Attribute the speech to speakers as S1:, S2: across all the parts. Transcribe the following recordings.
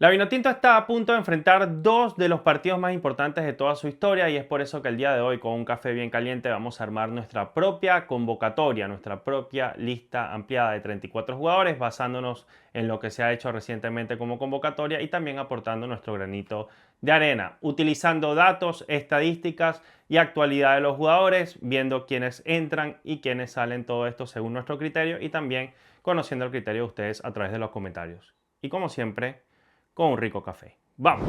S1: La Vinotinto está a punto de enfrentar dos de los partidos más importantes de toda su historia y es por eso que el día de hoy, con un café bien caliente, vamos a armar nuestra propia convocatoria, nuestra propia lista ampliada de 34 jugadores, basándonos en lo que se ha hecho recientemente como convocatoria y también aportando nuestro granito de arena, utilizando datos, estadísticas y actualidad de los jugadores, viendo quiénes entran y quiénes salen, todo esto según nuestro criterio y también conociendo el criterio de ustedes a través de los comentarios. Y como siempre, con un rico café. ¡Vamos!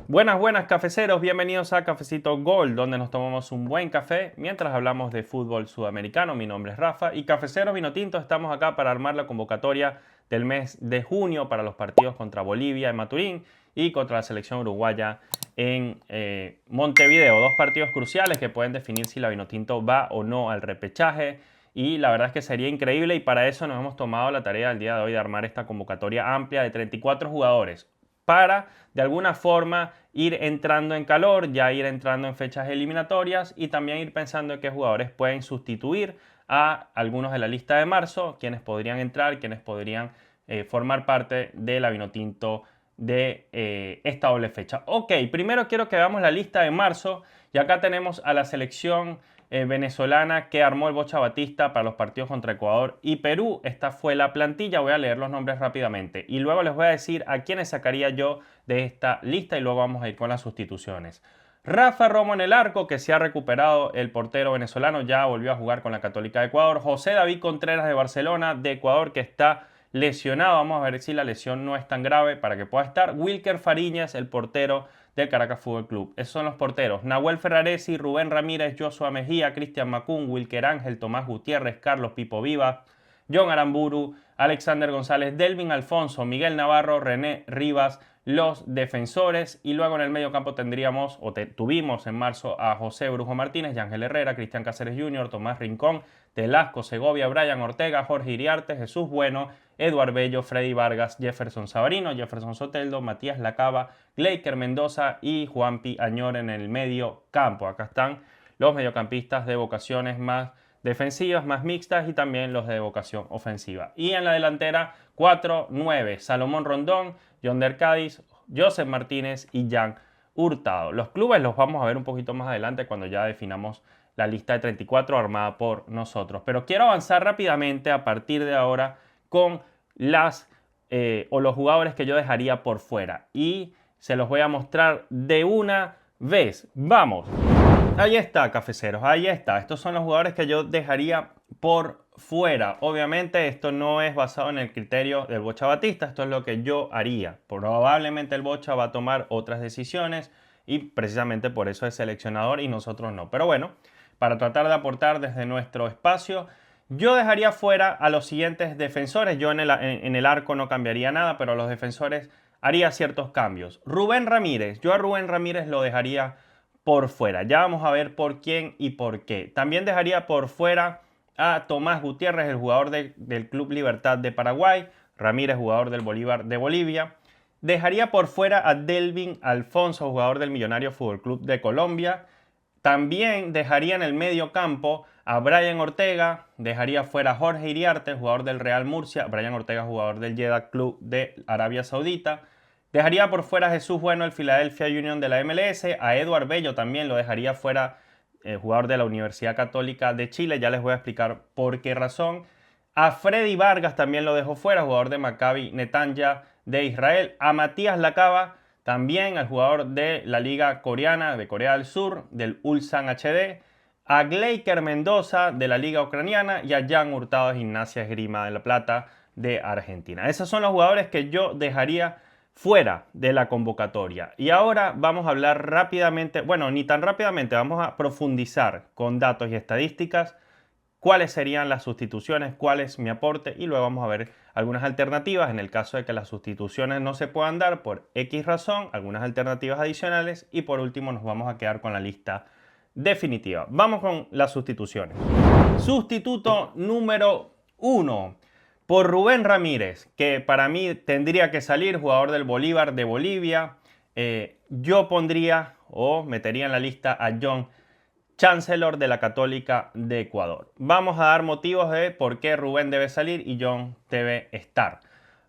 S1: Buenas, buenas cafeceros, bienvenidos a Cafecito Gold, donde nos tomamos un buen café mientras hablamos de fútbol sudamericano. Mi nombre es Rafa y cafeceros Vinotinto, estamos acá para armar la convocatoria del mes de junio para los partidos contra Bolivia en Maturín y contra la selección uruguaya en Montevideo. Dos partidos cruciales que pueden definir si la Vinotinto va o no al repechaje. Y la verdad es que sería increíble y para eso nos hemos tomado la tarea el día de hoy de armar esta convocatoria amplia de 34 jugadores para de alguna forma ir entrando en calor, ya ir entrando en fechas eliminatorias y también ir pensando en qué jugadores pueden sustituir a algunos de la lista de marzo, quienes podrían entrar, quienes podrían formar parte de la Vinotinto de esta doble fecha. Ok, primero quiero que veamos la lista de marzo y acá tenemos a la selección venezolana que armó el Bocha Batista para los partidos contra Ecuador y Perú. Esta fue la plantilla, voy a leer los nombres rápidamente y luego les voy a decir a quiénes sacaría yo de esta lista y luego vamos a ir con las sustituciones. Rafa Romo en el arco, que se ha recuperado el portero venezolano, ya volvió a jugar con la Católica de Ecuador. José David Contreras de Barcelona, de Ecuador, que está lesionado. Vamos a ver si la lesión no es tan grave para que pueda estar. Wilker Fariñas, el portero del Caracas Fútbol Club. Esos son los porteros. Nahuel Ferraresi, Rubén Ramírez, Joshua Mejía, Cristian Macún, Wilker Ángel, Tomás Gutiérrez, Carlos Pipo Viva, John Aramburu, Alexander González, Delvin Alfonso, Miguel Navarro, René Rivas, los defensores. Y luego en el medio campo tendríamos, tuvimos en marzo a José Brujo Martínez, Yángel Herrera, Cristian Cáceres Jr., Tomás Rincón, Telasco, Segovia, Brian Ortega, Jorge Iriarte, Jesús Bueno, Eduard Bello, Freddy Vargas, Jefferson Sabarino, Jefferson Soteldo, Matías Lacaba, Gleiker Mendoza y Juanpi Añor en el medio campo. Acá están los mediocampistas de vocaciones más defensivas, más mixtas y también los de vocación ofensiva. Y en la delantera 4-9, Salomón Rondón, Yonder Cádiz, Joseph Martínez y Jan Hurtado. Los clubes los vamos a ver un poquito más adelante cuando ya definamos la lista de 34 armada por nosotros. Pero quiero avanzar rápidamente a partir de ahora con las o los jugadores que yo dejaría por fuera y se los voy a mostrar de una vez. ¡Vamos! Ahí está, cafeceros, ahí está. Estos son los jugadores que yo dejaría por fuera. Obviamente esto no es basado en el criterio del Bocha Batista, esto es lo que yo haría. Probablemente el Bocha va a tomar otras decisiones y precisamente por eso es seleccionador y nosotros no. Pero bueno, para tratar de aportar desde nuestro espacio, yo dejaría fuera a los siguientes defensores. Yo en el arco no cambiaría nada, pero a los defensores haría ciertos cambios. Rubén Ramírez, yo a Rubén Ramírez lo dejaría por fuera. Ya vamos a ver por quién y por qué. También dejaría por fuera a Tomás Gutiérrez, el jugador del Club Libertad de Paraguay. Ramírez, jugador del Bolívar de Bolivia. Dejaría por fuera a Delvin Alfonso, jugador del Millonario Fútbol Club de Colombia. También dejaría en el medio campo a Brian Ortega, dejaría fuera a Jorge Iriarte, jugador del Real Murcia, Brian Ortega, jugador del Jeddah Club de Arabia Saudita. Dejaría por fuera a Jesús Bueno, el Philadelphia Union de la MLS, a Eduard Bello también lo dejaría fuera, jugador de la Universidad Católica de Chile, ya les voy a explicar por qué razón. A Freddy Vargas también lo dejó fuera, jugador de Maccabi Netanya de Israel. A Matías Lacaba, también al jugador de la Liga Coreana de Corea del Sur, del Ulsan HD. A Gleiker Mendoza de la Liga Ucraniana y a Jan Hurtado de Gimnasia Esgrima de La Plata de Argentina. Esos son los jugadores que yo dejaría fuera de la convocatoria. Y ahora vamos a hablar rápidamente, bueno, ni tan rápidamente, vamos a profundizar con datos y estadísticas cuáles serían las sustituciones, cuál es mi aporte y luego vamos a ver algunas alternativas en el caso de que las sustituciones no se puedan dar por X razón, algunas alternativas adicionales y por último nos vamos a quedar con la lista definitiva. Vamos con las sustituciones. Sustituto número 1 por Rubén Ramírez, que para mí tendría que salir, jugador del Bolívar de Bolivia. Yo pondría o metería en la lista a John Chancellor de la Católica de Ecuador. Vamos a dar motivos de por qué Rubén debe salir y John debe estar.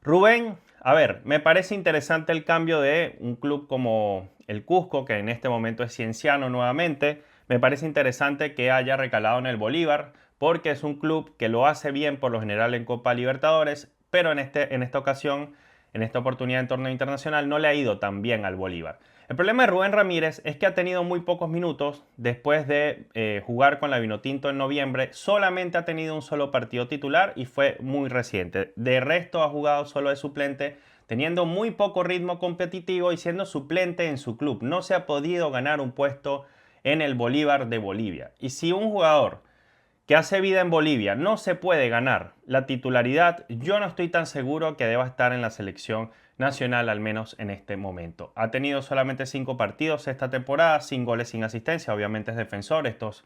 S1: Rubén a ver, me parece interesante el cambio de un club como el Cusco, que en este momento es Cienciano nuevamente. Me parece interesante que haya recalado en el Bolívar, porque es un club que lo hace bien por lo general en Copa Libertadores, pero en esta ocasión, en esta oportunidad en torneo internacional, no le ha ido tan bien al Bolívar. El problema de Rubén Ramírez es que ha tenido muy pocos minutos después de jugar con la Vinotinto en noviembre. Solamente ha tenido un solo partido titular y fue muy reciente. De resto ha jugado solo de suplente, teniendo muy poco ritmo competitivo y siendo suplente en su club. No se ha podido ganar un puesto en el Bolívar de Bolivia. Y si un jugador que hace vida en Bolivia no se puede ganar la titularidad, yo no estoy tan seguro que deba estar en la selección nacional, al menos en este momento. Ha tenido solamente 5 partidos esta temporada, sin goles, sin asistencia. Obviamente es defensor, estos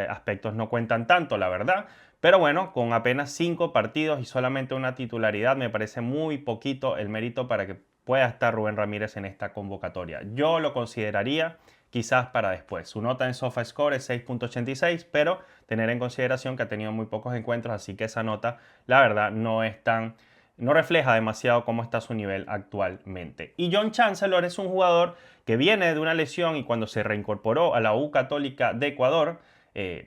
S1: aspectos no cuentan tanto, la verdad. Pero bueno, con apenas 5 partidos y solamente una titularidad, me parece muy poquito el mérito para que pueda estar Rubén Ramírez en esta convocatoria. Yo lo consideraría quizás para después. Su nota en SofaScore es 6.86, pero tener en consideración que ha tenido muy pocos encuentros, así que esa nota, la verdad, no refleja demasiado cómo está su nivel actualmente. Y John Chancellor es un jugador que viene de una lesión y cuando se reincorporó a la U Católica de Ecuador,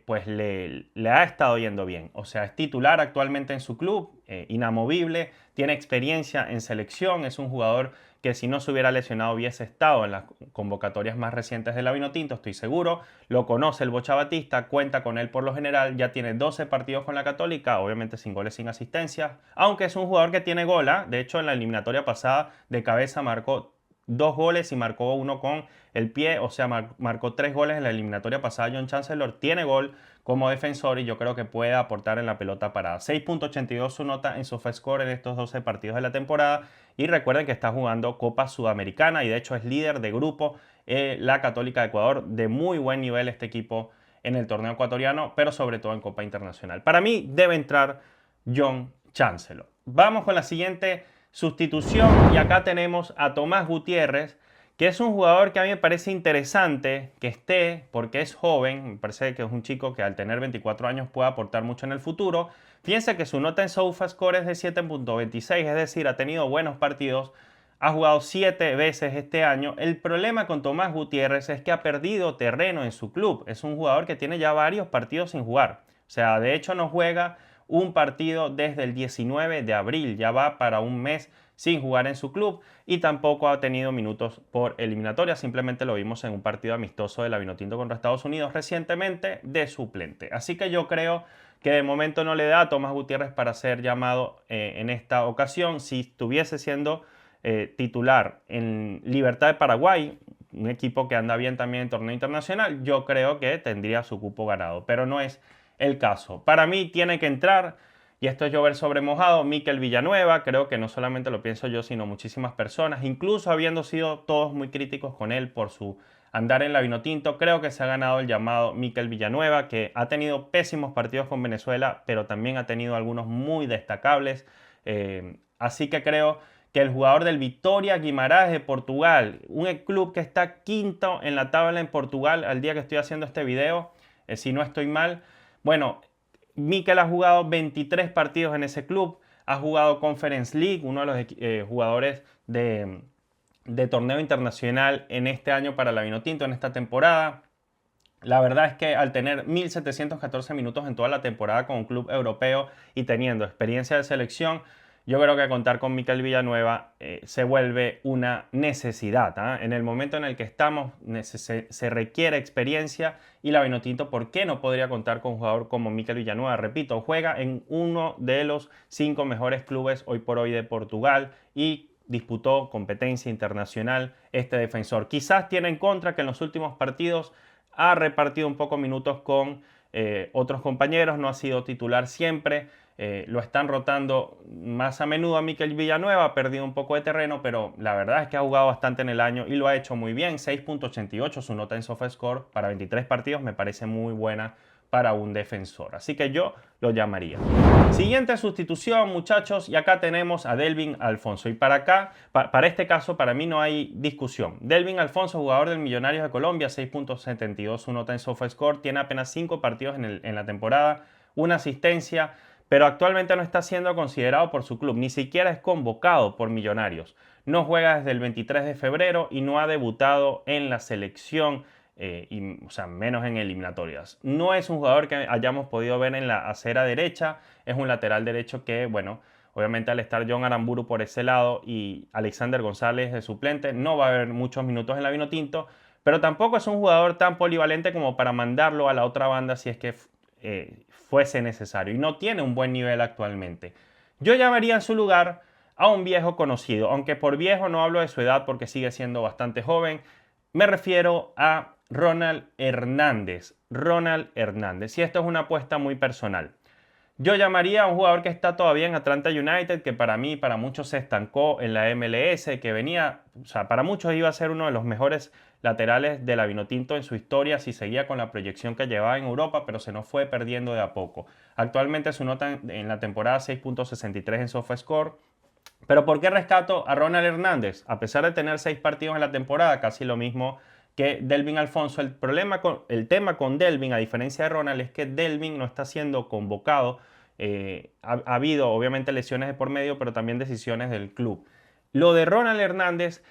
S1: pues le ha estado yendo bien. O sea, es titular actualmente en su club, inamovible, tiene experiencia en selección, es un jugador que si no se hubiera lesionado hubiese estado en las convocatorias más recientes de la Vinotinto, estoy seguro. Lo conoce el Bocha Batista, cuenta con él por lo general, ya tiene 12 partidos con la Católica, obviamente sin goles, sin asistencia, aunque es un jugador que tiene gola. De hecho, en la eliminatoria pasada de cabeza marcó 2 goles y marcó uno con el pie, o sea, marcó 3 goles en la eliminatoria pasada. John Chancellor tiene gol como defensor y yo creo que puede aportar en la pelota parada. 6.82 su nota en SofaScore en estos 12 partidos de la temporada. Y recuerden que está jugando Copa Sudamericana y de hecho es líder de grupo la Católica de Ecuador. De muy buen nivel este equipo en el torneo ecuatoriano, pero sobre todo en Copa Internacional. Para mí debe entrar John Chancellor. Vamos con la siguiente sustitución y acá tenemos a Tomás Gutiérrez, que es un jugador que a mí me parece interesante que esté porque es joven. Me parece que es un chico que al tener 24 años puede aportar mucho en el futuro. Fíjense que su nota en SofaScore es de 7.26, es decir, ha tenido buenos partidos, ha jugado 7 veces este año. El problema con Tomás Gutiérrez es que ha perdido terreno en su club. Es un jugador que tiene ya varios partidos sin jugar. O sea, de hecho no juega un partido desde el 19 de abril, ya va para un mes sin jugar en su club y tampoco ha tenido minutos por eliminatoria, simplemente lo vimos en un partido amistoso de la Vinotinto contra Estados Unidos recientemente de suplente. Así que yo creo que de momento no le da a Tomás Gutiérrez para ser llamado en esta ocasión. Si estuviese siendo titular en Libertad de Paraguay, un equipo que anda bien también en torneo internacional, yo creo que tendría su cupo ganado, pero no es el caso. Para mí tiene que entrar, y esto es llover sobre mojado, Mikel Villanueva. Creo que no solamente lo pienso yo, sino muchísimas personas, incluso habiendo sido todos muy críticos con él por su andar en la Vinotinto. Creo que se ha ganado el llamado Mikel Villanueva, que ha tenido pésimos partidos con Venezuela, pero también ha tenido algunos muy destacables. Así que creo que el jugador del Vitória Guimarães de Portugal, un club que está quinto en la tabla en Portugal al día que estoy haciendo este video, si no estoy mal. Bueno, Mikel ha jugado 23 partidos en ese club, ha jugado Conference League, uno de los jugadores de torneo internacional en este año para la Vinotinto, en esta temporada. La verdad es que al tener 1.714 minutos en toda la temporada con un club europeo y teniendo experiencia de selección, yo creo que contar con Mikel Villanueva se vuelve una necesidad. En el momento en el que estamos se requiere experiencia y la Vinotinto, ¿por qué no podría contar con un jugador como Mikel Villanueva? Repito, juega en uno de los 5 mejores clubes hoy por hoy de Portugal y disputó competencia internacional este defensor. Quizás tiene en contra que en los últimos partidos ha repartido un poco minutos con otros compañeros, no ha sido titular siempre. Lo están rotando más a menudo a Mikel Villanueva, ha perdido un poco de terreno, pero la verdad es que ha jugado bastante en el año y lo ha hecho muy bien. 6.88 su nota en SofaScore para 23 partidos, me parece muy buena para un defensor, así que yo lo llamaría. Siguiente sustitución, muchachos, y acá tenemos a Delvin Alfonso. Y para este caso, para mí no hay discusión. Delvin Alfonso, jugador del Millonarios de Colombia, 6.72 su nota en SofaScore, tiene apenas 5 partidos en la temporada, una asistencia, pero actualmente no está siendo considerado por su club, ni siquiera es convocado por Millonarios. No juega desde el 23 de febrero y no ha debutado en la selección, o sea, menos en eliminatorias. No es un jugador que hayamos podido ver en la acera derecha, es un lateral derecho que, bueno, obviamente al estar John Aramburu por ese lado y Alexander González de suplente, no va a haber muchos minutos en la Vinotinto, pero tampoco es un jugador tan polivalente como para mandarlo a la otra banda si es que fuese necesario. Y no tiene un buen nivel actualmente. Yo llamaría en su lugar a un viejo conocido, aunque por viejo no hablo de su edad porque sigue siendo bastante joven. Me refiero a Ronald Hernández. Ronald Hernández. Y esto es una apuesta muy personal. Yo llamaría a un jugador que está todavía en Atlanta United, que para mí, para muchos se estancó en la MLS, que venía, o sea, para muchos iba a ser uno de los mejores laterales de la Vinotinto en su historia si seguía con la proyección que llevaba en Europa, pero se nos fue perdiendo de a poco. Actualmente su nota en la temporada 6.63 en SofaScore. Pero ¿por qué rescato a Ronald Hernández? A pesar de tener 6 partidos en la temporada, casi lo mismo que Delvin Alfonso, el tema con Delvin, a diferencia de Ronald, es que Delvin no está siendo convocado. Ha habido obviamente lesiones de por medio, pero también decisiones del club. Lo de Ronald Hernández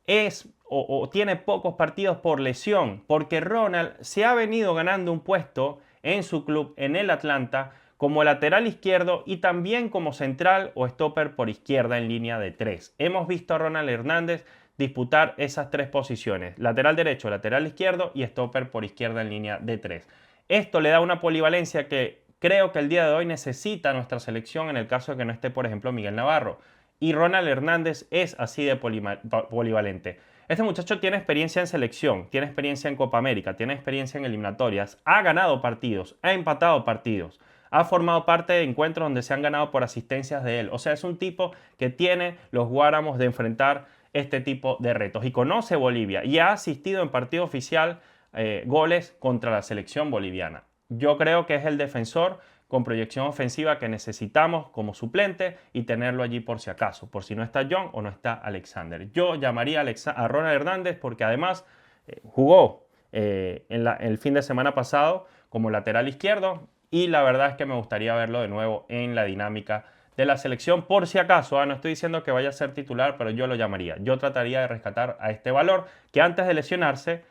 S1: es o tiene pocos partidos por lesión, porque Ronald se ha venido ganando un puesto en su club, en el Atlanta, como lateral izquierdo y también como central o stopper por izquierda en línea de 3. Hemos visto a Ronald Hernández disputar esas 3 posiciones, lateral derecho, lateral izquierdo y stopper por izquierda en línea de 3. Esto le da una polivalencia que creo que el día de hoy necesita nuestra selección en el caso de que no esté, por ejemplo, Miguel Navarro. Y Ronald Hernández es así de polivalente. Este muchacho tiene experiencia en selección, tiene experiencia en Copa América, tiene experiencia en eliminatorias, ha ganado partidos, ha empatado partidos, ha formado parte de encuentros donde se han ganado por asistencias de él. O sea, es un tipo que tiene los guáramos de enfrentar este tipo de retos y conoce Bolivia y ha asistido en partido oficial goles contra la selección boliviana. Yo creo que es el defensor con proyección ofensiva que necesitamos como suplente y tenerlo allí por si acaso, por si no está John o no está Alexander. Yo llamaría a Ronald Hernández porque además jugó el fin de semana pasado como lateral izquierdo y la verdad es que me gustaría verlo de nuevo en la dinámica de la selección por si acaso. No estoy diciendo que vaya a ser titular, pero yo lo llamaría. Yo trataría de rescatar a este valor que antes de lesionarse,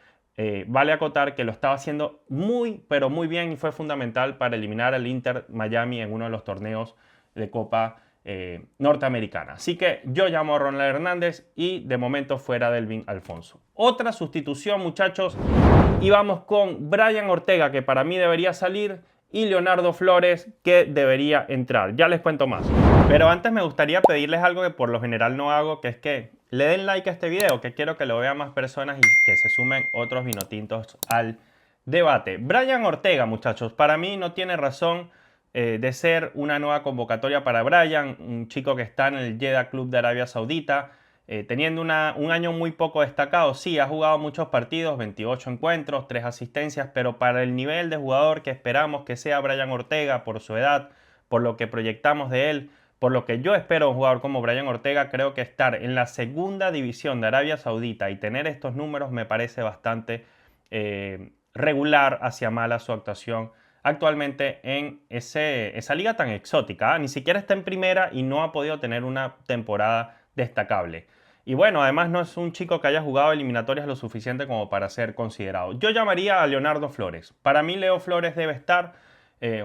S1: vale acotar que lo estaba haciendo muy, pero muy bien y fue fundamental para eliminar al Inter Miami en uno de los torneos de Copa norteamericana. Así que yo llamo a Ronald Hernández y de momento fuera Delvin Alfonso. Otra sustitución, muchachos, y vamos con Brian Ortega, que para mí debería salir, y Leonardo Flores, que debería entrar. Ya les cuento más. Pero antes me gustaría pedirles algo que por lo general no hago, que es que le den like a este video, que quiero que lo vean más personas y que se sumen otros vinotintos al debate. Brian Ortega, muchachos, para mí no tiene razón de ser una nueva convocatoria para Brian, un chico que está en el Jeddah Club de Arabia Saudita, teniendo un año muy poco destacado. Sí, ha jugado muchos partidos, 28 encuentros, 3 asistencias, pero para el nivel de jugador que esperamos que sea Brian Ortega, por su edad, por lo que proyectamos de él, por lo que yo espero de un jugador como Brian Ortega, creo que estar en la segunda división de Arabia Saudita y tener estos números me parece bastante regular hacia mala su actuación actualmente en esa liga tan exótica. Ni siquiera está en primera y no ha podido tener una temporada destacable. Y bueno, además no es un chico que haya jugado eliminatorias lo suficiente como para ser considerado. Yo llamaría a Leonardo Flores. Para mí Leo Flores debe estar,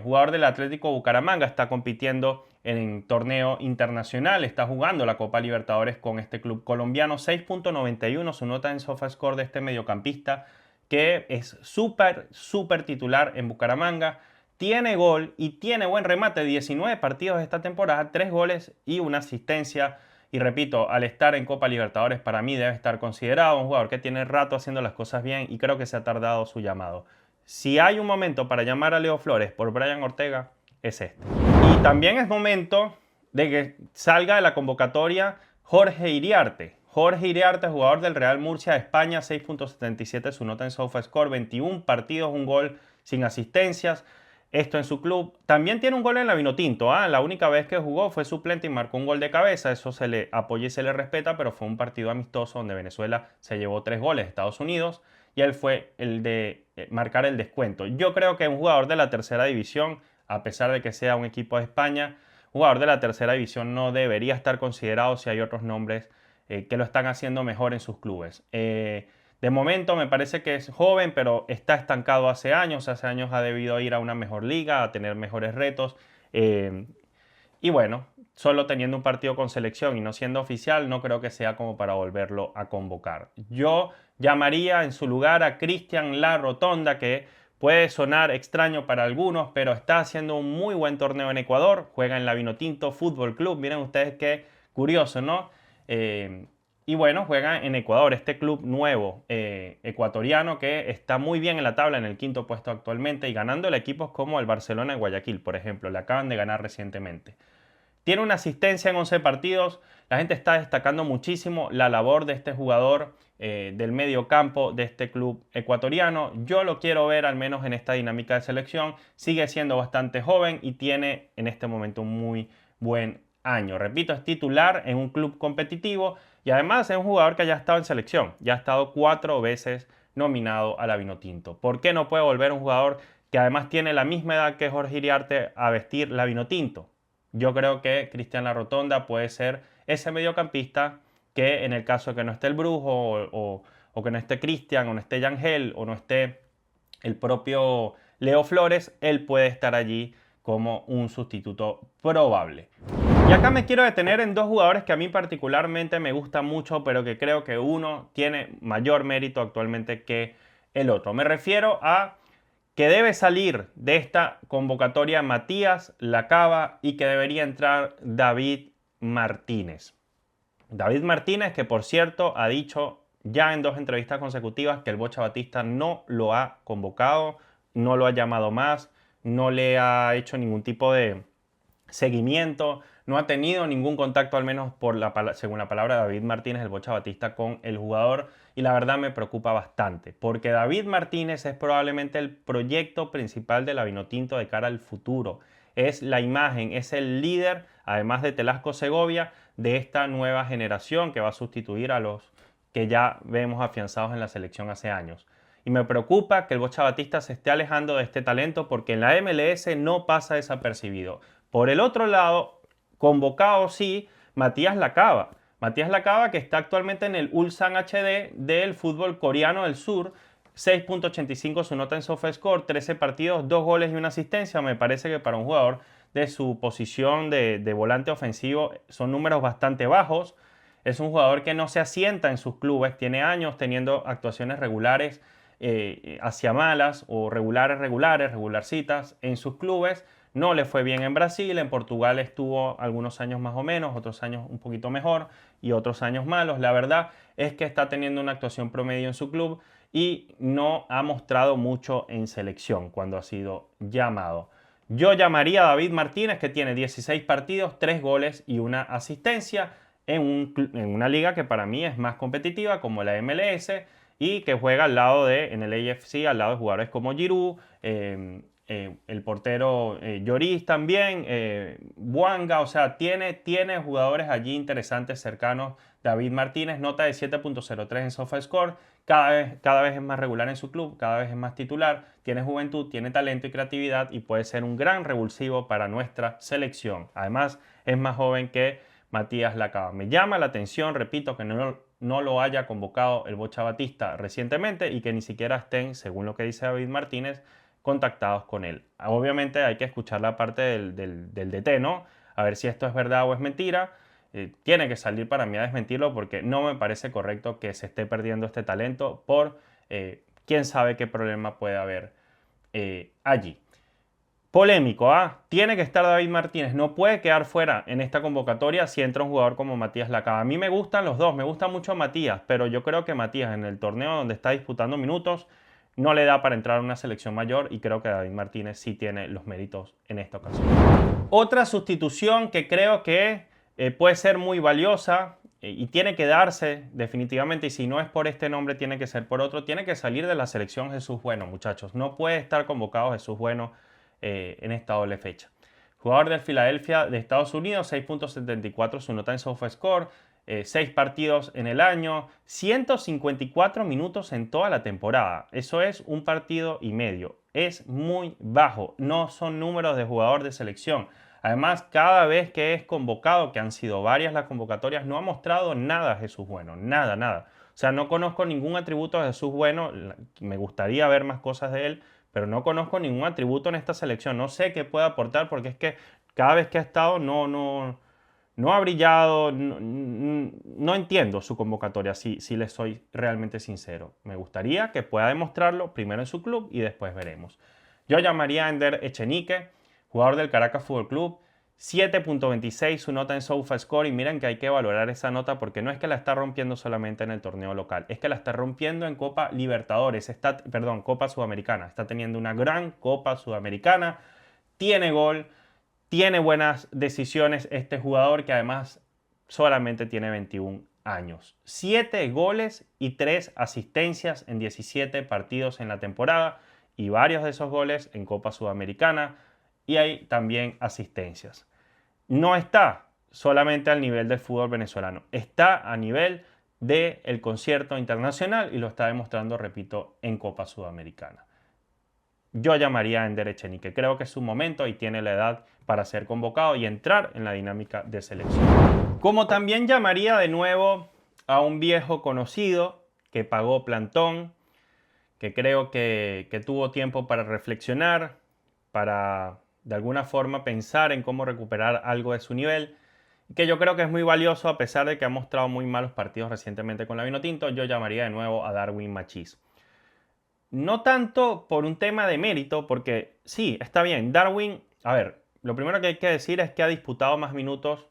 S1: jugador del Atlético Bucaramanga, está compitiendo en torneo internacional, está jugando la Copa Libertadores con este club colombiano. 6.91 su nota en SofaScore de este mediocampista que es súper titular en Bucaramanga. Tiene gol y tiene buen remate, 19 partidos de esta temporada, 3 goles y una asistencia. Y repito, al estar en Copa Libertadores para mí debe estar considerado un jugador que tiene rato haciendo las cosas bien y creo que se ha tardado su llamado. Si hay un momento para llamar a Leo Flores por Brian Ortega, es este. Y también es momento de que salga de la convocatoria Jorge Iriarte. Jorge Iriarte, jugador del Real Murcia de España, 6.77 su nota en SofaScore, 21 partidos, un gol sin asistencias. Esto en su club. También tiene un gol en la Vinotinto. La única vez que jugó fue suplente y marcó un gol de cabeza. Eso se le apoya y se le respeta, pero fue un partido amistoso donde Venezuela se llevó 3 goles de Estados Unidos y él fue el de marcar el descuento. Yo creo que un jugador de la tercera división, a pesar de que sea un equipo de España, un jugador de la tercera división no debería estar considerado si hay otros nombres que lo están haciendo mejor en sus clubes. De momento me parece que es joven, pero está estancado hace años. Hace años ha debido ir a una mejor liga, a tener mejores retos. Y bueno, solo teniendo un partido con selección y no siendo oficial, no creo que sea como para volverlo a convocar. Yo llamaría en su lugar a Cristian La Rotonda, que puede sonar extraño para algunos, pero está haciendo un muy buen torneo en Ecuador. Juega en la Vinotinto Fútbol Club. Miren ustedes qué curioso, ¿no? Y bueno, juega en Ecuador, este club nuevo ecuatoriano que está muy bien en la tabla, en el quinto puesto actualmente y ganándole equipos como el Barcelona de Guayaquil, por ejemplo. Le acaban de ganar recientemente. Tiene una asistencia en 11 partidos. La gente está destacando muchísimo la labor de este jugador del medio campo de este club ecuatoriano. Yo lo quiero ver al menos en esta dinámica de selección. Sigue siendo bastante joven y tiene en este momento un muy buen año. Repito, es titular en un club competitivo y además es un jugador que ya ha estado en selección. Ya ha estado 4 veces nominado a la Vinotinto. ¿Por qué no puede volver un jugador que además tiene la misma edad que Jorge Iriarte a vestir la Vinotinto? Yo creo que Cristian La Rotonda puede ser ese mediocampista que en el caso de que no esté el Brujo o que no esté Cristian o no esté Yangel o no esté el propio Leo Flores, él puede estar allí como un sustituto probable. Y acá me quiero detener en dos jugadores que a mí particularmente me gustan mucho, pero que creo que uno tiene mayor mérito actualmente que el otro. Me refiero a que debe salir de esta convocatoria Matías Lacaba y que debería entrar David Martínez. David Martínez, que por cierto ha dicho ya en 2 entrevistas consecutivas que el Bocha Batista no lo ha convocado, no lo ha llamado más, no le ha hecho ningún tipo de seguimiento, no ha tenido ningún contacto, al menos según la palabra de David Martínez, el Bocha Batista, con el jugador, y la verdad me preocupa bastante, porque David Martínez es probablemente el proyecto principal de la Vinotinto de cara al futuro. Es la imagen, es el líder, además de Telasco Segovia, de esta nueva generación que va a sustituir a los que ya vemos afianzados en la selección hace años. Y me preocupa que el Bocha Batista se esté alejando de este talento porque en la MLS no pasa desapercibido. Por el otro lado, convocado sí, Matías Lacaba. Matías Lacaba, que está actualmente en el Ulsan HD del fútbol coreano del sur, 6.85 su nota en SofaScore, 13 partidos, 2 goles y una asistencia. Me parece que para un jugador de su posición de volante ofensivo son números bastante bajos. Es un jugador que no se asienta en sus clubes, tiene años teniendo actuaciones regulares hacia malas o regularcitas en sus clubes. No le fue bien en Brasil, en Portugal estuvo algunos años más o menos, otros años un poquito mejor y otros años malos. La verdad es que está teniendo una actuación promedio en su club y no ha mostrado mucho en selección cuando ha sido llamado. Yo llamaría a David Martínez, que tiene 16 partidos, 3 goles y una asistencia en una liga que para mí es más competitiva como la MLS y que juega al lado en el AFC, al lado de jugadores como Giroud, el portero Lloris también, Bouanga, o sea, tiene jugadores allí interesantes cercanos. David Martínez, nota de 7.03 en SofaScore, cada vez es más regular en su club, cada vez es más titular, tiene juventud, tiene talento y creatividad y puede ser un gran revulsivo para nuestra selección. Además, es más joven que Matías Lacaba. Me llama la atención, repito, que no lo haya convocado el Bocha Batista recientemente y que ni siquiera estén, según lo que dice David Martínez, contactados con él. Obviamente hay que escuchar la parte del DT, ¿no? A ver si esto es verdad o es mentira. Tiene que salir para mí a desmentirlo porque no me parece correcto que se esté perdiendo este talento por quién sabe qué problema puede haber allí. Polémico, tiene que estar David Martínez, no puede quedar fuera en esta convocatoria si entra un jugador como Matías Lacaba. A mí me gustan los dos, me gusta mucho Matías, pero yo creo que Matías en el torneo donde está disputando minutos no le da para entrar a una selección mayor y creo que David Martínez sí tiene los méritos en esta ocasión. Otra sustitución que creo que puede ser muy valiosa y tiene que darse definitivamente, y si no es por este nombre tiene que ser por otro, tiene que salir de la selección Jesús Bueno, muchachos. No puede estar convocado Jesús Bueno en esta doble fecha. Jugador del Philadelphia de Estados Unidos, 6.74 su nota en SofaScore, 6 partidos en el año, 154 minutos en toda la temporada. Eso es un partido y medio. es muy bajo. No son números de jugador de selección. Además, cada vez que es convocado, que han sido varias las convocatorias, no ha mostrado nada Jesús Bueno. Nada, nada. O sea, no conozco ningún atributo de Jesús Bueno. Me gustaría ver más cosas de él, pero no conozco ningún atributo en esta selección. No sé qué puede aportar porque es que cada vez que ha estado no ha brillado. No entiendo su convocatoria, si les soy realmente sincero. Me gustaría que pueda demostrarlo primero en su club y después veremos. Yo llamaría a Ender Echenique, jugador del Caracas Fútbol Club. 7.26 su nota en SofaScore, y miren que hay que valorar esa nota porque no es que la está rompiendo solamente en el torneo local, es que la está rompiendo en Copa Libertadores, Copa Sudamericana. Está teniendo una gran Copa Sudamericana, tiene gol, tiene buenas decisiones este jugador que además solamente tiene 21 años. 7 goles y 3 asistencias en 17 partidos en la temporada y varios de esos goles en Copa Sudamericana, y hay también asistencias. No está solamente al nivel del fútbol venezolano, está a nivel del concierto internacional y lo está demostrando, repito, en Copa Sudamericana. Yo llamaría a Ender Echenique, creo que es su momento y tiene la edad para ser convocado y entrar en la dinámica de selección. Como también llamaría de nuevo a un viejo conocido que pagó plantón, que creo que tuvo tiempo para reflexionar, para de alguna forma pensar en cómo recuperar algo de su nivel, que yo creo que es muy valioso a pesar de que ha mostrado muy malos partidos recientemente con la Vinotinto. Yo llamaría de nuevo a Darwin Machís. No tanto por un tema de mérito, porque sí, está bien, Darwin, a ver, lo primero que hay que decir es que ha disputado más minutos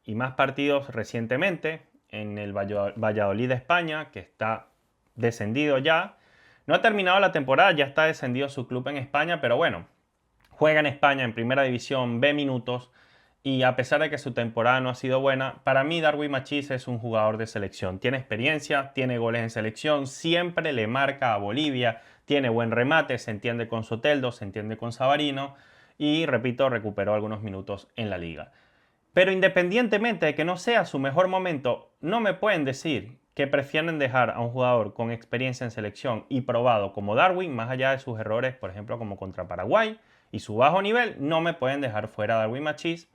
S1: y más partidos recientemente en el Valladolid de España, que está descendido ya. No ha terminado la temporada, ya está descendido su club en España, pero bueno, juega en España en primera división, ve minutos, y a pesar de que su temporada no ha sido buena, para mí Darwin Machís es un jugador de selección. Tiene experiencia, tiene goles en selección, siempre le marca a Bolivia, tiene buen remate, se entiende con Soteldo, se entiende con Savarino y, repito, recuperó algunos minutos en la liga. Pero independientemente de que no sea su mejor momento, no me pueden decir que prefieren dejar a un jugador con experiencia en selección y probado como Darwin, más allá de sus errores, por ejemplo, como contra Paraguay y su bajo nivel, no me pueden dejar fuera a Darwin Machís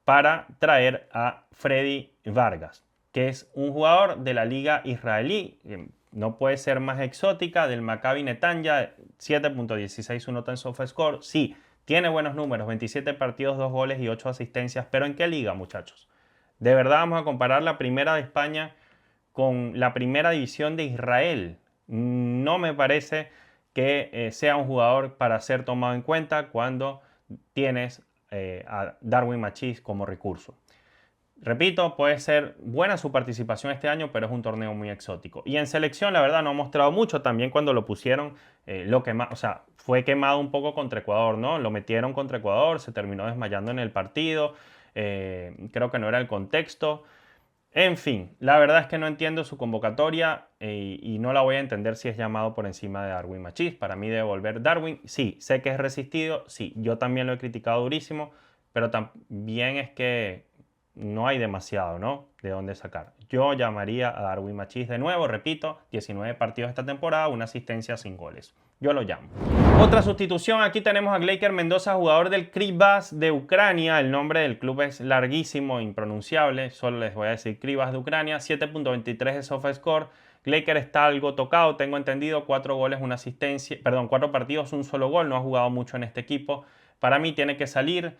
S1: para traer a Freddy Vargas, que es un jugador de la liga israelí, no puede ser más exótica, del Maccabi Netanya. 7.16 su nota en SofaScore. Sí, tiene buenos números, 27 partidos, 2 goles y 8 asistencias, pero ¿en qué liga, muchachos? De verdad vamos a comparar la primera de España con la primera división de Israel. No me parece que sea un jugador para ser tomado en cuenta cuando tienes a Darwin Machís como recurso. Repito, puede ser buena su participación este año, pero es un torneo muy exótico. Y en selección, la verdad, no ha mostrado mucho. También cuando lo pusieron, fue quemado un poco contra Ecuador, ¿no? Lo metieron contra Ecuador, se terminó desmayando en el partido. Creo que no era el contexto. En fin, la verdad es que no entiendo su convocatoria y no la voy a entender si es llamado por encima de Darwin Machís. Para mí debe volver Darwin. Sí, sé que es resistido. Sí, yo también lo he criticado durísimo, pero también es que no hay demasiado, ¿no?, de dónde sacar. Yo llamaría a Darwin Machís de nuevo, repito, 19 partidos esta temporada, una asistencia sin goles. Yo lo llamo. Otra sustitución, aquí tenemos a Gleiker Mendoza, jugador del Krivas de Ucrania. El nombre del club es larguísimo, impronunciable, solo les voy a decir Krivas de Ucrania. 7.23 de SofaScore. Gleiker está algo tocado, tengo entendido, 4 goles, una asistencia, 4 partidos, un solo gol, no ha jugado mucho en este equipo. Para mí tiene que salir.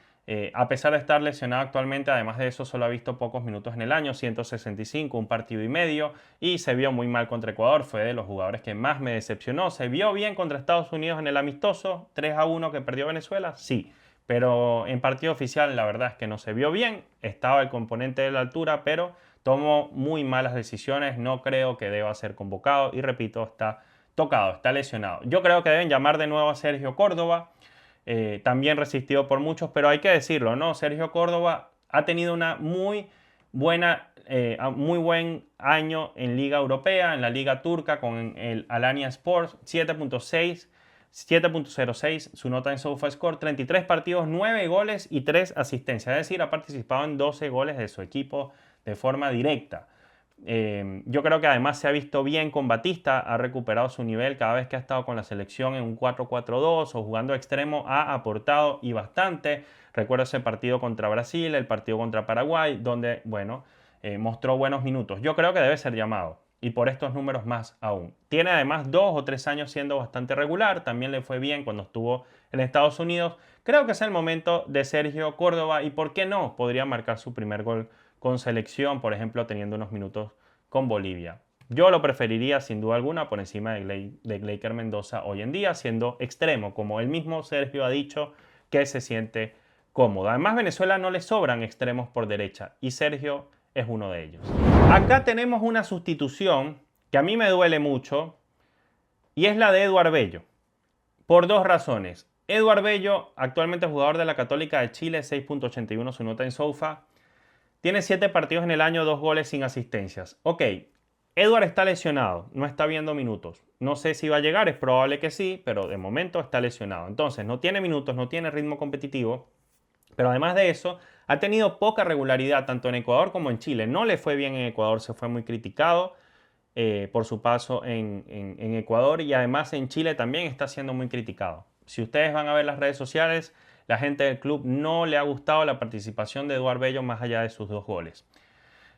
S1: A pesar de estar lesionado actualmente, además de eso solo ha visto pocos minutos en el año, 165, un partido y medio, y se vio muy mal contra Ecuador, fue de los jugadores que más me decepcionó. Se vio bien contra Estados Unidos en el amistoso, 3-1 que perdió Venezuela, sí, pero en partido oficial la verdad es que no se vio bien, estaba el componente de la altura, pero tomó muy malas decisiones, no creo que deba ser convocado y repito, está tocado, está lesionado. Yo creo que deben llamar de nuevo a Sergio Córdoba. También resistido por muchos, pero hay que decirlo, ¿no? Sergio Córdoba ha tenido una muy buen año en Liga Europea, en la Liga Turca con el Alanya Sports. 7.06 su nota en SofaScore, 33 partidos, 9 goles y 3 asistencias, es decir, ha participado en 12 goles de su equipo de forma directa. Yo creo que además se ha visto bien con Batista, ha recuperado su nivel cada vez que ha estado con la selección en un 4-4-2 o jugando extremo, ha aportado y bastante. Recuerdo ese partido contra Brasil, el partido contra Paraguay, donde, bueno, mostró buenos minutos. Yo creo que debe ser llamado y por estos números más aún. Tiene además 2 o 3 años siendo bastante regular, también le fue bien cuando estuvo en Estados Unidos. Creo que es el momento de Sergio Córdoba y, ¿por qué no? Podría marcar su primer gol con selección, por ejemplo, teniendo unos minutos con Bolivia. Yo lo preferiría sin duda alguna por encima de Gleiker Mendoza hoy en día, siendo extremo, como el mismo Sergio ha dicho que se siente cómodo. Además, Venezuela no le sobran extremos por derecha y Sergio es uno de ellos. Acá tenemos una sustitución que a mí me duele mucho y es la de Eduard Bello, por dos razones. Eduard Bello, actualmente jugador de la Católica de Chile, 6.81 su nota en SoFA. Tiene 7 partidos en el año, 2 goles sin asistencias. Ok, Edward está lesionado, no está viendo minutos. No sé si va a llegar, es probable que sí, pero de momento está lesionado. Entonces, no tiene minutos, no tiene ritmo competitivo. Pero además de eso, ha tenido poca regularidad tanto en Ecuador como en Chile. No le fue bien en Ecuador, se fue muy criticado por su paso en Ecuador y además en Chile también está siendo muy criticado. Si ustedes van a ver las redes sociales, la gente del club no le ha gustado la participación de Eduard Bello más allá de sus 2 goles.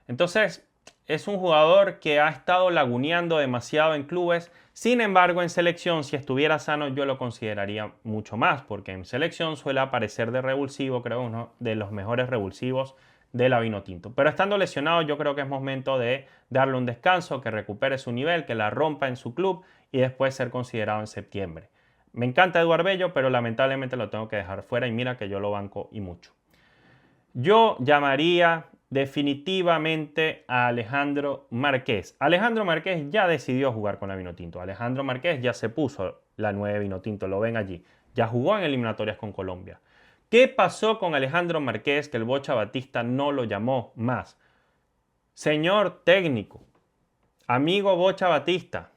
S1: Entonces, es un jugador que ha estado laguneando demasiado en clubes. Sin embargo, en selección, si estuviera sano, yo lo consideraría mucho más, porque en selección suele aparecer de revulsivo, creo uno de los mejores revulsivos de la Vinotinto. Pero estando lesionado, yo creo que es momento de darle un descanso, que recupere su nivel, que la rompa en su club y después ser considerado en septiembre. Me encanta Eduard Bello, pero lamentablemente lo tengo que dejar fuera y mira que yo lo banco y mucho. Yo llamaría definitivamente a Alejandro Marqués. Alejandro Marqués ya decidió jugar con la Vinotinto. Alejandro Marqués ya se puso la 9 Vinotinto, lo ven allí. Ya jugó en eliminatorias con Colombia. ¿Qué pasó con Alejandro Marqués que el Bocha Batista no lo llamó más? Señor técnico, amigo Bocha Batista,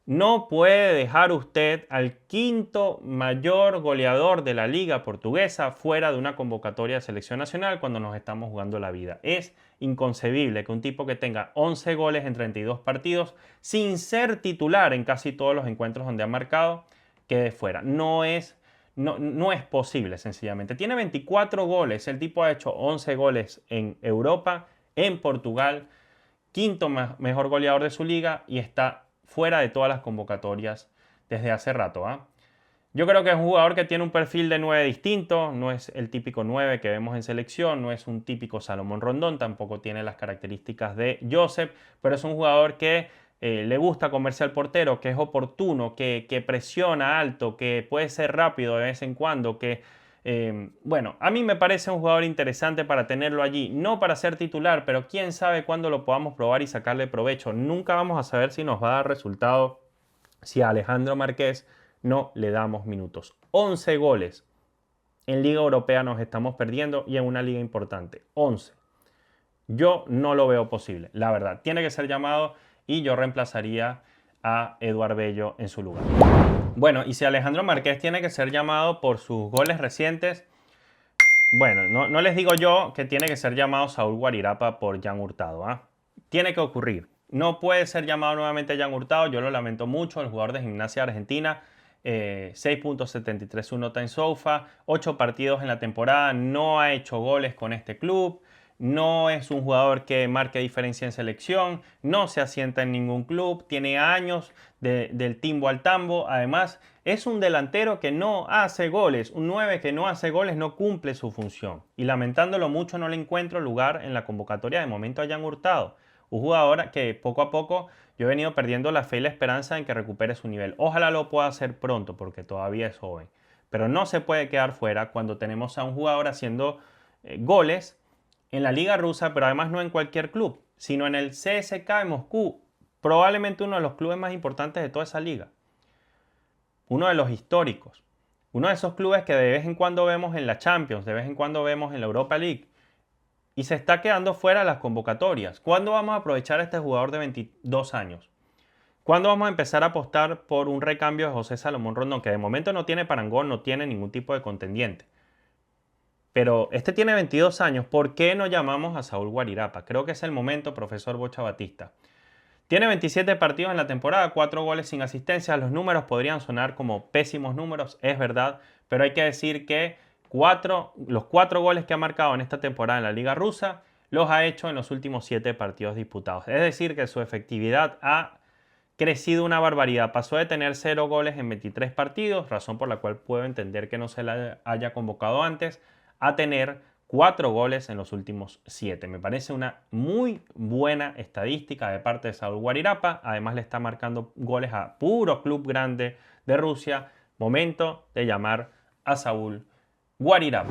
S1: no puede dejar usted al quinto mayor goleador de la liga portuguesa fuera de una convocatoria de selección nacional cuando nos estamos jugando la vida. Es inconcebible que un tipo que tenga 11 goles en 32 partidos sin ser titular en casi todos los encuentros donde ha marcado quede fuera. No es posible, sencillamente. Tiene 24 goles. El tipo ha hecho 11 goles en Europa, en Portugal, quinto mejor goleador de su liga y está fuera de todas las convocatorias desde hace rato. Yo creo que es un jugador que tiene un perfil de 9 distinto, no es el típico 9 que vemos en selección, no es un típico Salomón Rondón, tampoco tiene las características de Josep, pero es un jugador que le gusta comerse al portero, que es oportuno, que presiona alto, que puede ser rápido de vez en cuando, que bueno, a mí me parece un jugador interesante para tenerlo allí, no para ser titular, pero quién sabe cuándo lo podamos probar y sacarle provecho. Nunca vamos a saber si nos va a dar resultado si a Alejandro Marqués no le damos minutos. 11 goles en Liga Europea nos estamos perdiendo y en una liga importante. 11. Yo no lo veo posible, la verdad. Tiene que ser llamado y yo reemplazaría a Eduard Bello en su lugar. Bueno, y si Alejandro Marqués tiene que ser llamado por sus goles recientes, bueno, no les digo yo que tiene que ser llamado Saúl Guarirapa por Jan Hurtado. Tiene que ocurrir. No puede ser llamado nuevamente Jan Hurtado, yo lo lamento mucho, el jugador de Gimnasia Argentina, 6.73 su nota en SoFA, 8 partidos en la temporada, no ha hecho goles con este club. No es un jugador que marque diferencia en selección, no se asienta en ningún club, tiene años del timbo al tambo. Además, es un delantero que no hace goles, un 9 que no hace goles no cumple su función. Y lamentándolo mucho, no le encuentro lugar en la convocatoria de momento a Jan Hurtado. Un jugador que poco a poco yo he venido perdiendo la fe y la esperanza en que recupere su nivel. Ojalá lo pueda hacer pronto porque todavía es joven. Pero no se puede quedar fuera cuando tenemos a un jugador haciendo goles en la liga rusa, pero además no en cualquier club, sino en el CSKA de Moscú, probablemente uno de los clubes más importantes de toda esa liga. Uno de los históricos. Uno de esos clubes que de vez en cuando vemos en la Champions, de vez en cuando vemos en la Europa League. Y se está quedando fuera de las convocatorias. ¿Cuándo vamos a aprovechar a este jugador de 22 años? ¿Cuándo vamos a empezar a apostar por un recambio de José Salomón Rondón, que de momento no tiene parangón, no tiene ningún tipo de contendiente? pero este tiene 22 años. ¿Por qué no llamamos a Saúl Guarirapa? Creo que es el momento, profesor Bocha Batista. Tiene 27 partidos en la temporada, 4 goles sin asistencia. Los números podrían sonar como pésimos números, es verdad, pero hay que decir que los 4 goles que ha marcado en esta temporada en la Liga Rusa los ha hecho en los últimos 7 partidos disputados. Es decir, que su efectividad ha crecido una barbaridad. Pasó de tener 0 goles en 23 partidos, razón por la cual puedo entender que no se la haya convocado antes, a tener 4 goles en los últimos 7. Me parece una muy buena estadística de parte de Saúl Guarirapa. Además le está marcando goles a puro club grande de Rusia. Momento de llamar a Saúl Guarirapa.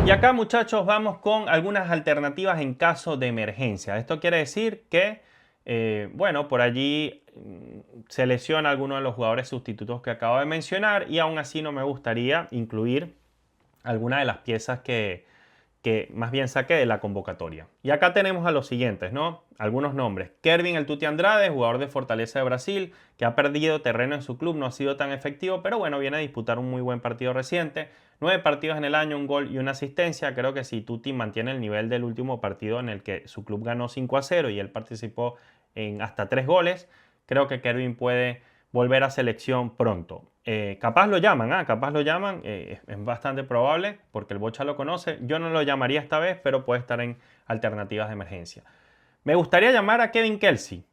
S1: Y acá, muchachos, vamos con algunas alternativas en caso de emergencia. Esto quiere decir que bueno, por allí se lesiona alguno de los jugadores sustitutos que acabo de mencionar y aún así no me gustaría incluir alguna de las piezas que más bien saqué de la convocatoria. Y acá tenemos a los siguientes, ¿no? Algunos nombres. Kervin El Tuti Andrade, jugador de Fortaleza de Brasil, que ha perdido terreno en su club, no ha sido tan efectivo, pero bueno, viene a disputar un muy buen partido reciente. 9 partidos en el año, un gol y una asistencia. Creo que si Tuti mantiene el nivel del último partido en el que su club ganó 5-0 y él participó en hasta 3 goles, creo que Kervin puede volver a selección pronto. Capaz lo llaman, es bastante probable porque el Bocha lo conoce. Yo no lo llamaría esta vez, pero puede estar en alternativas de emergencia. Me gustaría llamar a Kevin Kelsey,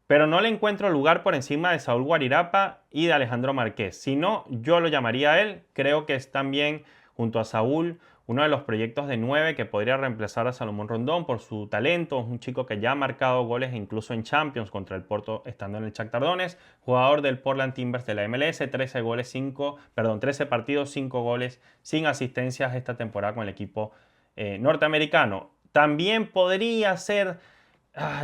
S1: pero no le encuentro lugar por encima de Saúl Guarirapa y de Alejandro Marqués. Si no, yo lo llamaría a él. Creo que es también, junto a Saúl, uno de los proyectos de 9 que podría reemplazar a Salomón Rondón por su talento. Es un chico que ya ha marcado goles incluso en Champions contra el Porto estando en el Shakhtar Donetsk. Jugador del Portland Timbers de la MLS, 13 partidos, 5 goles sin asistencias esta temporada con el equipo norteamericano. También podría ser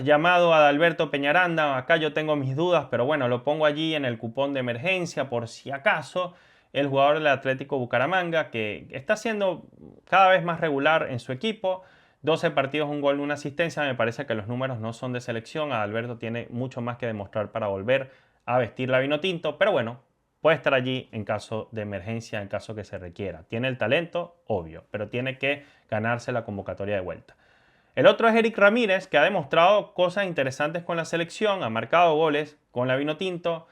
S1: llamado a Adalberto Peñaranda. Acá yo tengo mis dudas, pero bueno, lo pongo allí en el cupón de emergencia por si acaso. El jugador del Atlético Bucaramanga, que está siendo cada vez más regular en su equipo. 12 partidos, un gol, una asistencia. Me parece que los números no son de selección. Adalberto tiene mucho más que demostrar para volver a vestir la vino tinto. Pero bueno, puede estar allí en caso de emergencia, en caso que se requiera. Tiene el talento, obvio, pero tiene que ganarse la convocatoria de vuelta. El otro es Eric Ramírez, que ha demostrado cosas interesantes con la selección. Ha marcado goles con la vino tinto.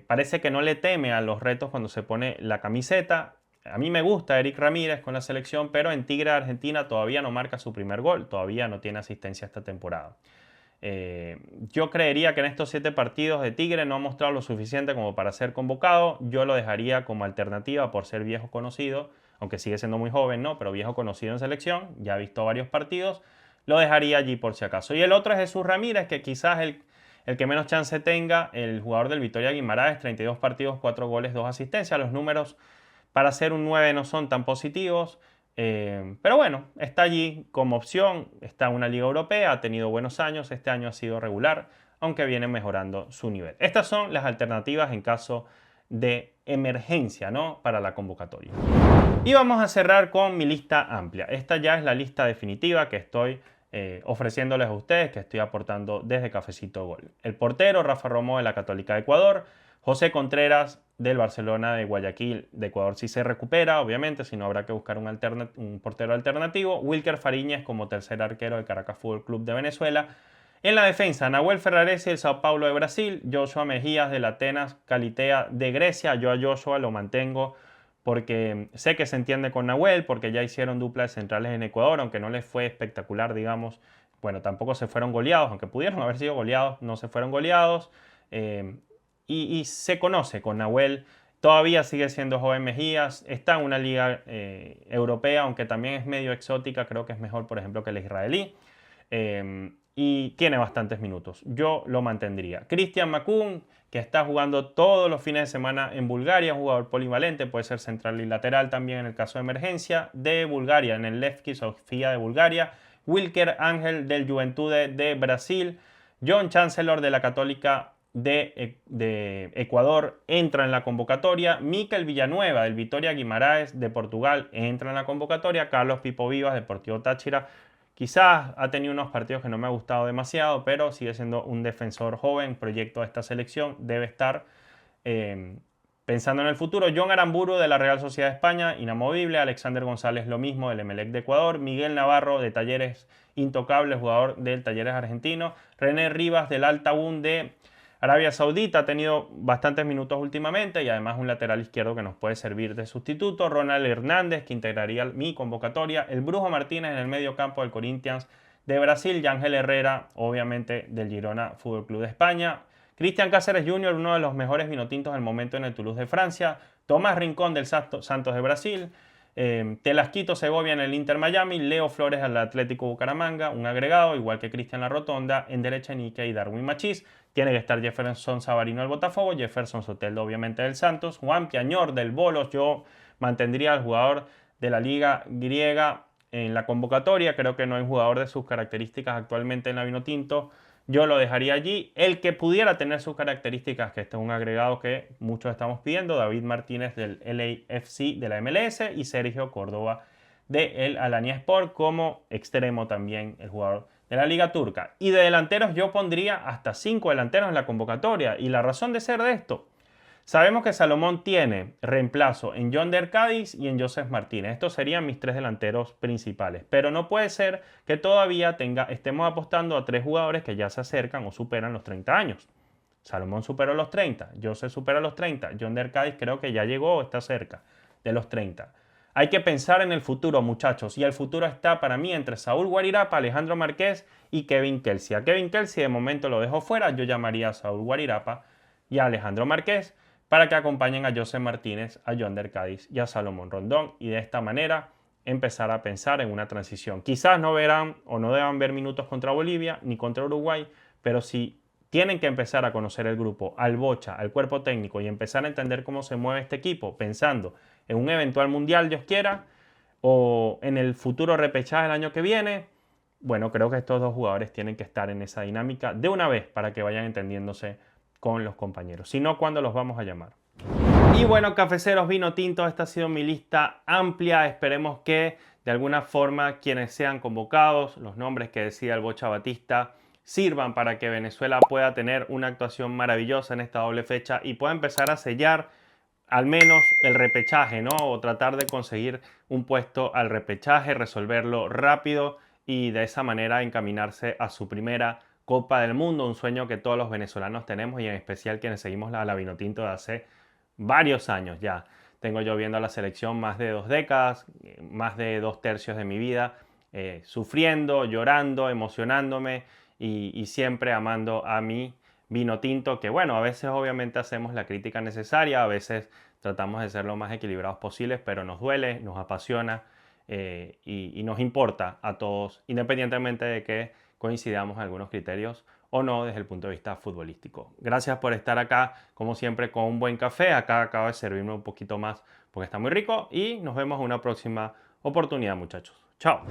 S1: Parece que no le teme a los retos cuando se pone la camiseta. A mí me gusta Eric Ramírez con la selección, pero en Tigre de Argentina todavía no marca su primer gol, todavía no tiene asistencia esta temporada. Yo creería que en estos 7 partidos de Tigre no ha mostrado lo suficiente como para ser convocado. Yo lo dejaría como alternativa por ser viejo conocido, aunque sigue siendo muy joven, ¿no? Pero viejo conocido en selección, ya ha visto varios partidos. Lo dejaría allí por si acaso. Y el otro es Jesús Ramírez, que quizás el que menos chance tenga, el jugador del Vitória Guimaraes, 32 partidos, 4 goles, 2 asistencias. Los números para ser un 9 no son tan positivos, pero bueno, está allí como opción. Está en una liga europea, ha tenido buenos años, este año ha sido regular, aunque viene mejorando su nivel. Estas son las alternativas en caso de emergencia, ¿no? Para la convocatoria. Y vamos a cerrar con mi lista amplia. Esta ya es la lista definitiva que estoy ofreciéndoles a ustedes, que estoy aportando desde Cafecito Gol. El portero, Rafa Romo de la Católica de Ecuador. José Contreras del Barcelona de Guayaquil de Ecuador si se recupera, obviamente, si no habrá que buscar un portero alternativo. Wilker Fariñez como tercer arquero del Caracas Fútbol Club de Venezuela. En la defensa, Nahuel Ferraresi del Sao Paulo de Brasil, Joshua Mejías del Atenas Calitea de Grecia. Yo a Joshua lo mantengo porque sé que se entiende con Nahuel, porque ya hicieron dupla de centrales en Ecuador, aunque no les fue espectacular, digamos. Bueno, tampoco se fueron goleados, aunque pudieron haber sido goleados, no se fueron goleados. Y se conoce con Nahuel. Todavía sigue siendo joven Mejías, está en una liga europea, aunque también es medio exótica, creo que es mejor, por ejemplo, que el israelí. Y tiene bastantes minutos. Yo lo mantendría. Cristian Macún, que está jugando todos los fines de semana en Bulgaria, un jugador polivalente, puede ser central y lateral también en el caso de emergencia, de Bulgaria, en el Levski Sofía de Bulgaria. Wilker Ángel del Juventude de Brasil. John Chancellor de la Católica de Ecuador entra en la convocatoria. Mikel Villanueva del Vitória Guimaraes de Portugal entra en la convocatoria. Carlos Pipo Vivas, Deportivo Táchira. Quizás ha tenido unos partidos que no me ha gustado demasiado, pero sigue siendo un defensor joven, proyecto de esta selección, debe estar. Pensando en el futuro, John Aramburu de la Real Sociedad de España, inamovible. Alexander González lo mismo del Emelec de Ecuador. Miguel Navarro de Talleres, intocable, jugador del Talleres argentino. René Rivas del Al Taboun de Arabia Saudita, ha tenido bastantes minutos últimamente y además un lateral izquierdo que nos puede servir de sustituto. Ronald Hernández, que integraría mi convocatoria. El Brujo Martínez en el medio campo del Corinthians de Brasil. Yángel Herrera, obviamente del Girona Fútbol Club de España. Cristian Cáceres Jr., uno de los mejores vinotintos del momento en el Toulouse de Francia. Tomás Rincón del Santos de Brasil. Telasquito Segovia en el Inter Miami. Leo Flores al Atlético Bucaramanga, un agregado, igual que Cristian La Rotonda. En derecha Nique y Darwin Machís. Tiene que estar Jefferson Savarino del Botafogo, Jefferson Soteldo obviamente del Santos, Juan Piañor del Bolos. Yo mantendría al jugador de la liga griega en la convocatoria. Creo que no hay jugador de sus características actualmente en la Vinotinto. Yo lo dejaría allí. El que pudiera tener sus características, que este es un agregado que muchos estamos pidiendo, David Martínez del LAFC de la MLS y Sergio Córdoba del Alanya Sport como extremo también el jugador de la Liga Turca. Y de delanteros yo pondría hasta 5 delanteros en la convocatoria. Y la razón de ser de esto: sabemos que Salomón tiene reemplazo en Yonder Cádiz y en Joseph Martínez. Estos serían mis 3 delanteros principales. Pero no puede ser que todavía estemos apostando a 3 jugadores que ya se acercan o superan los 30 años. Salomón superó los 30, Joseph supera los 30, Yonder Cádiz creo que ya llegó o está cerca de los 30. Hay que pensar en el futuro, muchachos, y el futuro está para mí entre Saúl Guarirapa, Alejandro Marqués y Kevin Kelsey. A Kevin Kelsey de momento lo dejo fuera. Yo llamaría a Saúl Guarirapa y a Alejandro Marqués para que acompañen a José Martínez, a Yonder Cádiz y a Salomón Rondón, y de esta manera empezar a pensar en una transición. Quizás no verán o no deban ver minutos contra Bolivia ni contra Uruguay, pero si tienen que empezar a conocer el grupo, al bocha, al cuerpo técnico y empezar a entender cómo se mueve este equipo, pensando en un eventual mundial, Dios quiera, o en el futuro repechaje el año que viene, bueno, creo que estos 2 jugadores tienen que estar en esa dinámica de una vez para que vayan entendiéndose con los compañeros. Si no, ¿cuándo los vamos a llamar? Y bueno, cafeceros, vino tinto, esta ha sido mi lista amplia. Esperemos que de alguna forma quienes sean convocados, los nombres que decida el Bocha Batista, sirvan para que Venezuela pueda tener una actuación maravillosa en esta doble fecha y pueda empezar a sellar al menos el repechaje, ¿no? O tratar de conseguir un puesto al repechaje, resolverlo rápido y de esa manera encaminarse a su primera Copa del Mundo, un sueño que todos los venezolanos tenemos y en especial quienes seguimos la Vinotinto de hace varios años ya. Tengo yo viendo a la selección más de 2 décadas, más de 2/3 de mi vida, sufriendo, llorando, emocionándome y siempre amando a mi vino tinto, que bueno, a veces obviamente hacemos la crítica necesaria, a veces tratamos de ser lo más equilibrados posibles, pero nos duele, nos apasiona y nos importa a todos, independientemente de que coincidamos en algunos criterios o no desde el punto de vista futbolístico. Gracias por estar acá, como siempre, con un buen café. Acá acabo de servirme un poquito más porque está muy rico y nos vemos en una próxima oportunidad, muchachos. Chao.